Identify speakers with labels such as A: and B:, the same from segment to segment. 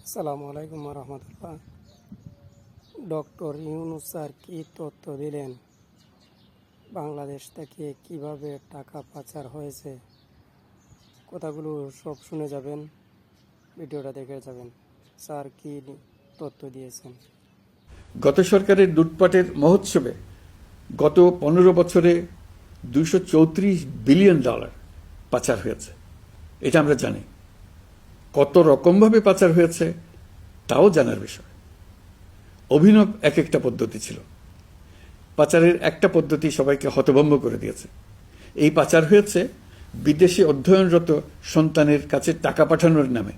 A: আসসালামু আলাইকুম রহমতুল্লাহ। Doctor Yunus sir কি তথ্য দিলেন? বাংলাদেশ থেকে কিভাবে টাকা পাচার হয়েছে, কথাগুলো সব শুনে যাবেন, ভিডিওটা দেখে যাবেন। স্যার কি তথ্য দিয়েছেন?
B: গত সরকারের লুটপাটের মহোৎসবে গত 15 বছরে $234 বিলিয়ন পাচার হয়েছে। এটা আমরা জানি। কত রকমভাবে পাচার হয়েছে তাও জানার বিষয়। অভিনব এক একটা পদ্ধতি ছিল। পাচারের একটা পদ্ধতি সবাইকে হতভম্ব করে দিয়েছে। এই পাচার হয়েছে বিদেশে অধ্যয়নরত সন্তানের কাছে টাকা পাঠানোর নামে।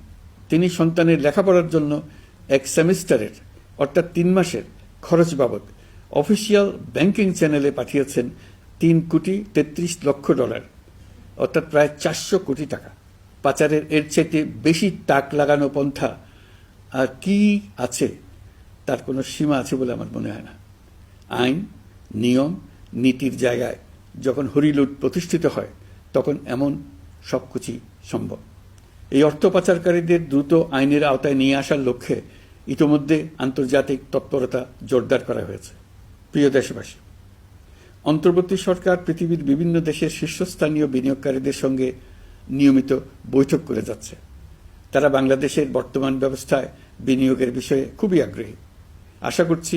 B: তিনি সন্তানের লেখাপড়ার জন্য এক সেমিস্টারের অর্থাৎ 3 মাসের খরচ বাবদ অফিসিয়াল ব্যাংকিং চ্যানেলে পাঠিয়েছেন $3,33,00,000, অর্থাৎ প্রায় 400 কোটি টাকা। পাচারের এর চাইতে বেশি তাক লাগানো পন্থা আর কি আছে, তার কোনো সীমা আছে বলে আমার মনে হয় না। আইন, নিয়ম, নীতির জায়গায় যখন হরিলুট প্রতিষ্ঠিত হয় তখন এমন সবকিছুই সম্ভব। এই অর্থ পাচারকারীদের দ্রুত আইনের আওতায় নিয়ে আসার লক্ষ্যে ইতোমধ্যে আন্তর্জাতিক তৎপরতা জোরদার করা হয়েছে। প্রিয় দেশবাসী, অন্তর্বর্তী সরকার পৃথিবীর বিভিন্ন দেশের শীর্ষস্থানীয় বিনিয়োগকারীদের সঙ্গে নিয়মিত বৈঠক করে যাচ্ছে। তারা বাংলাদেশের বর্তমান ব্যবস্থায় বিনিয়োগের বিষয়ে খুবই আগ্রহী। আশা করছি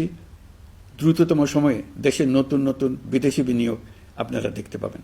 B: দ্রুততম সময়ে দেশের নতুন নতুন বিদেশি বিনিয়োগ আপনারা দেখতে পাবেন।